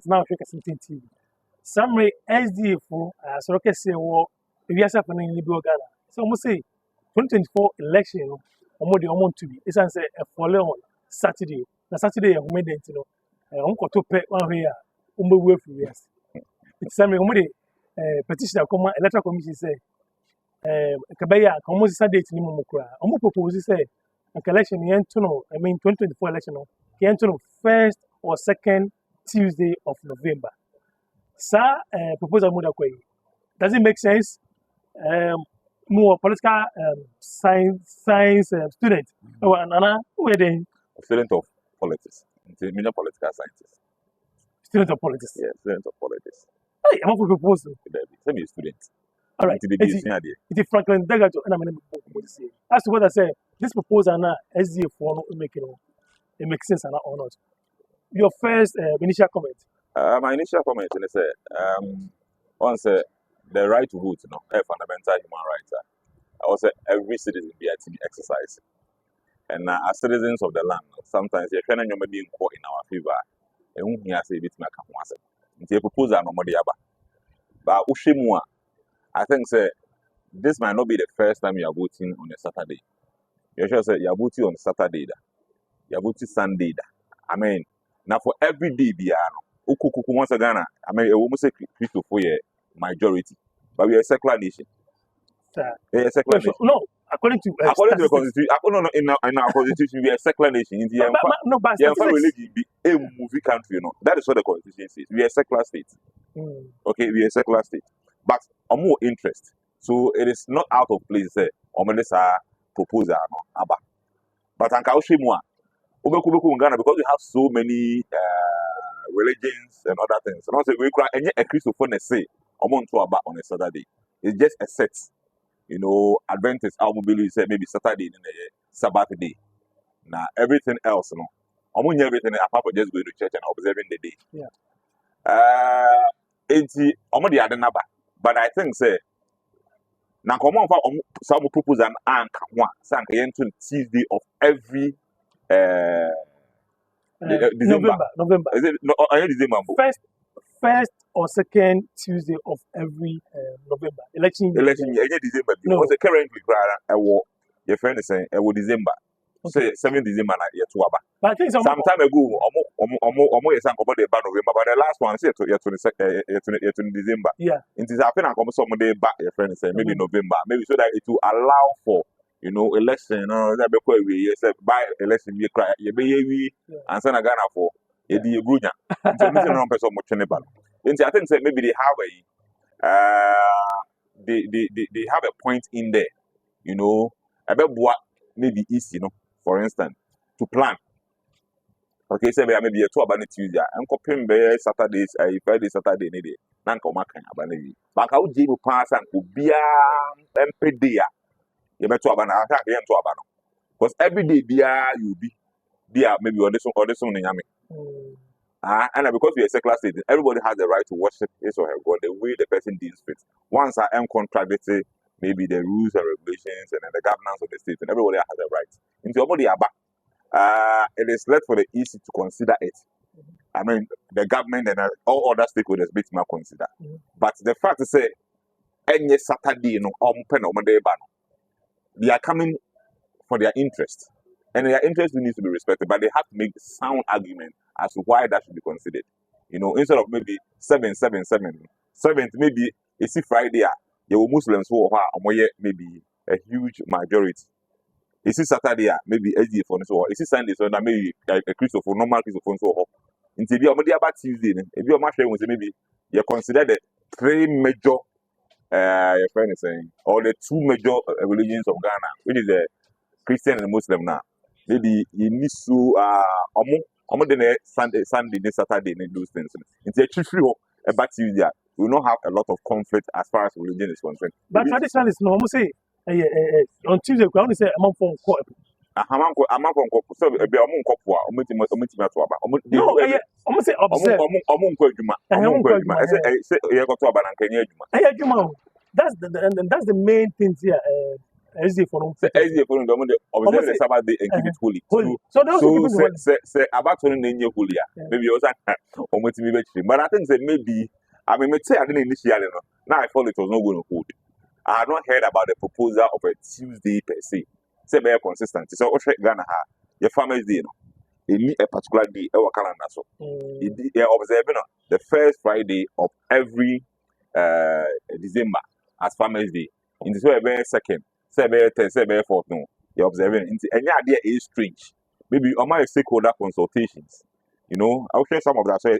now Kasatintin. Some SDA for so okay say what if you are in Ghana. So almost say 2024 election the amount to be. It's say a follow on Saturday. Na Saturday we made it on to pay one here way for years. It's some petition come Electoral Commission say kabaya come Saturday ni mo kura. Propose say election I mean 2024 election first or second Tuesday of November. Sir, proposal does it make sense? More political science student. Oh, Anna, where then? Student of politics, major political scientist. Student of politics. Yeah, student of politics. Hey, I'm going to propose. Send me a student. All right. It is Franklin Degadzor, and I'm going to as to what I say, this proposal now, SDA for making it makes sense or not. Your first initial comment. My initial comment is once the right to vote, a fundamental human right. I would say every citizen be able to exercise. And as citizens of the land, sometimes you're trying to be in court in our favor. And we have to say bit make once. It's a proposal no more but Ushimwa, I think say this might not be the first time you are voting on a Saturday. You should say you are voting on Saturday, you are voting Sunday. I mean, now for every day, once Ghana, I mean, almost say Christo for a majority, but we are a secular nation. A secular nation. No, according to the constitution, in our constitution, we are a secular nation. No, but religion be a movie country, That is what the constitution says. We are a secular state. Okay, we are a secular state, but more interest. So it is not out of place. Proposal, but Ankaushimwa. Ghana, because we have so many religions and other things. And also, we cry any a Christopher say on a Saturday. It's just a set, Adventist automobile say maybe Saturday in a Sabbath day. Now everything else, everything apart from just going to church and observing the day. Yeah. It's the other number, but I think say now come on for some proposal and one Tuesday of every. November. Is it no? December. First or second Tuesday of every November. Election. December. No. Because currently, your friend is saying, December. Say 7 December year to Aba. But I think some time ago, almost about November, but the last one said to December. Yeah. It is happening. Some day back, your friend is saying maybe November, maybe so that it will allow for. Election, that we by election, we cry, and send a Ghana for a Brunia. I think maybe they have a point in there, about what maybe easy, for instance, to plan. Okay, so maybe a 2 about Tuesday, and copying by Saturdays, Friday, Saturday, day, Nanko Macan, Abanadi. But how do you pass and Ubia and Pedia? Because every day you be maybe on this one in Yami. And because we are a secular state, everybody has the right to worship his or her God the way the person deems fit. Once I am contradicting maybe the rules and regulations and the governance of the state, and everybody has a right. Into your body, it is left for the EC to consider it. I mean, the government and all other stakeholders may consider. But the fact is, any Saturday, they are coming for their interest, and their interest needs to be respected. But they have to make sound argument as to why that should be considered. Instead of maybe 777, maybe it's Friday. There were Muslims who are maybe a huge majority. It's Saturday, maybe SDA for so. It's Sunday, so maybe a Christopher, normal Christopher, so. Until you are about Tuesday, if you are married, maybe you consider the 3 major. Your friend is saying, or the 2 major religions of Ghana, which is the Christian and Muslim now. Maybe you need to Sunday, Saturday, those things. It's a true about Tuesday. We will not have a lot of conflict as far as religion is concerned. But traditionally, it's normal say on Tuesday, we only say a month from court. I'm from Copa, so be a monk of war, no, I'm say observe. That's the main thing here. SDA for no. SDA for no observe the Sabbath day and keep it holy. So those people say about to name holy. Maybe also almost but I think that maybe I mean say I didn't initially now I thought it was not going to hold. I had not heard about the proposal of a Tuesday per se. Say very consistent. So Ghana your farmers day in a particular day our calendar so observing the first Friday of every December as farmers day. In this way, very second, say very third, say very fourth. No, you're observing. And your idea is strange. Maybe on my stakeholder consultations, you know, I'll share some of that. So,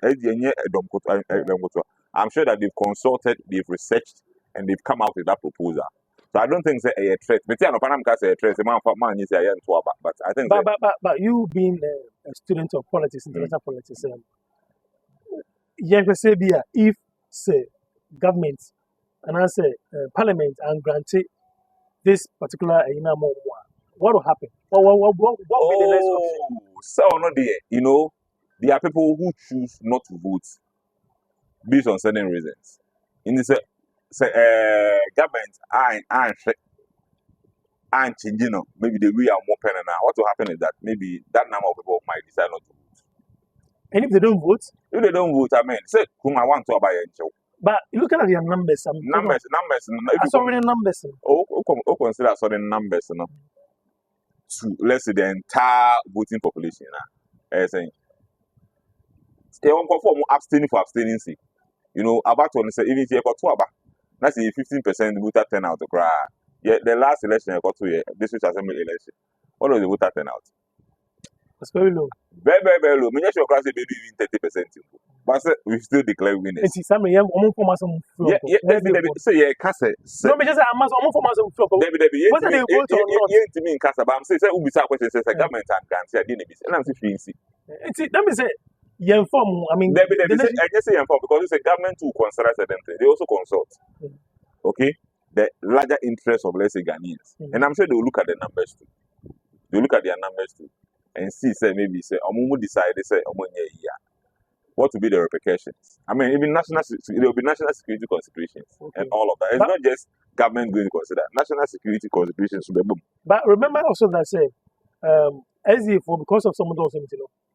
I'm sure that they've consulted, they've researched, and they've come out with that proposal. So I don't think it's a threat. But I a threat. But I think. But you being a student of politics, international politics, if say government and I say parliament and granted this particular what will happen? What will be the next option? So not there. You know, there are people who choose not to vote based on certain reasons. In this government aren't changing. Maybe the way are more pen now. What will happen is that maybe that number of people might decide not to vote. And if they don't vote? If they don't vote, I mean, say whom I want to buy a job. But looking at your numbers, numbers. I saw many numbers. Consider certain numbers, you know, to let's say the entire voting population. Saying they won't perform abstaining for abstaining. You know, about to say even if you got 2 that's 15% voter turnout. Yeah, the last election I got to district assembly election. What was the voter turnout? It's very low. Very low. Many of class maybe even 30%. But we still declare winners. It's some young woman from us. Yeah, say yeah, Kasa. No, because I'm from us. Whether they vote or not, to me in Kasa, but I'm saying, who be question says the government and grants I didn't be. And I'm saying, let me say, young form. I mean, I just say young form because it's a government to consider certain things. They also consult. Okay, the larger interest of let's say Ghanaians, and I'm sure they will look at the numbers too. They will look at their numbers too, and see say maybe say Omumu decide they say what will be the repercussions? I mean, even there will be national security considerations and all of that. It's not just government going to consider national security considerations. But remember also that say, SDA because of some of those,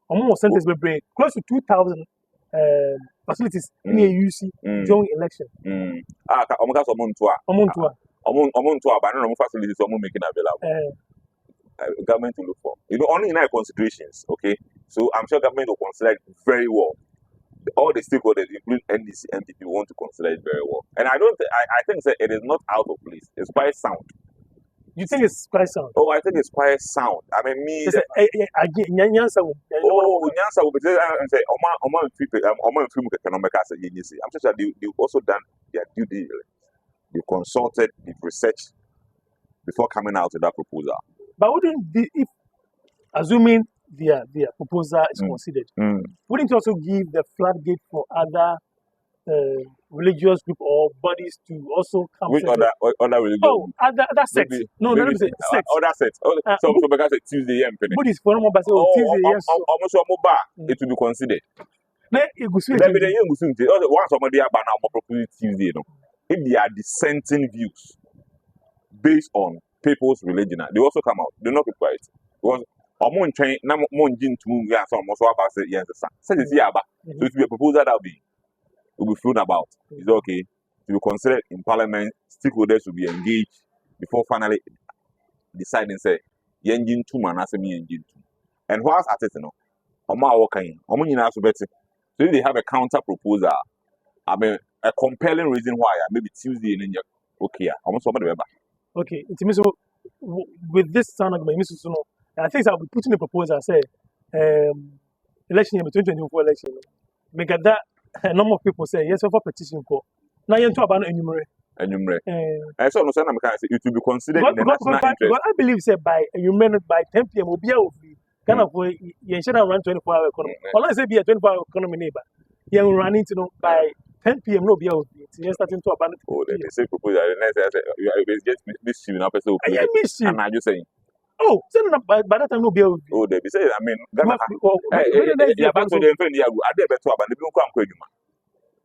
almost sentence will bring close to 2,000 facilities in the UC during election. Facilities making available. Government to look for. You know, only in our considerations, okay? So I'm sure government will consider it very well. All the stakeholders, including NDC, MPP, want to consider it very well. And I think that it is not out of place. It's quite sound. You think it's quite sound? Oh, I think it's quite sound. I mean, me. Nyansa will be and say, I'm sure that they've also done their due diligence. They've consulted, they've researched before coming out with that proposal. But wouldn't be, if assuming their proposal is considered, wouldn't you also give the floodgate for other religious group or bodies to also come? Which other religious? Oh, other sects. No, let me say sects. Other sects. So because it's Tuesday, Buddhist for no Tuesday, yes. It will be considered. Once somebody are now proposing Tuesday, if they are dissenting views based on people's religion, they also come out. They not keep quiet because among train now more to so about yes, so it will be a proposal that will be thrown about. It's okay to be considered in parliament. Stakeholders will be engaged before finally deciding say engine 2 man as me engine 2. And whilst at it, so if they have a counter proposal, I mean a compelling reason why maybe Tuesday in India okay, almost somebody remember. Okay, so with this sound argument, I think I'll be putting a proposal. Say, election 2024 election. Make that a number of people say yes for petition for. Now you're talking about enumerate. And so it will be considered in the national interest. Because I believe say by enumerate by 10 p.m. will be out. Kind of you should run 24-hour economy. Well, let's say be a 24-hour economy neighbor. You're running by 10 p.m. no be out. You're starting to abandon. Oh, they say proposal. It's just this you know, person. And I just saying. Oh, so by that time no be out. Oh, they say. I mean, yeah, back to the friend. Yeah, I did better abandon. They don't come quick.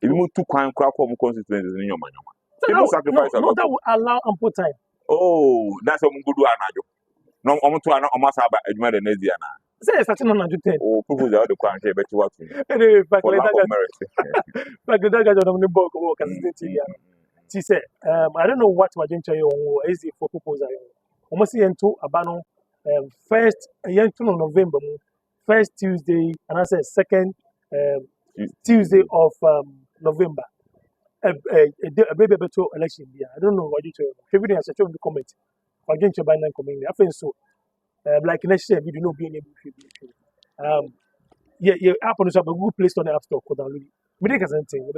If you move to crime, crack home constituencies in your man. No, that will allow ample time. Oh, that's a good one. No, I'm to an almost about Edmund and Ediana. Say it's starting on 110. Oh, people the other country, but you want to Anyway, back for lack later, of merit. back the Degadzor on the book or Kasatintin. She said, I don't know what my gentry or is it for proposal. Almost into Abano first November, first Tuesday, and I said second Tuesday of November. A baby better election. I don't know what you tell. Everything has a choice to comment. For gentry by 9 community. I think so. Like next year, we do not be able to. Yeah, app on the Google Play Store and App Store. We take as anything.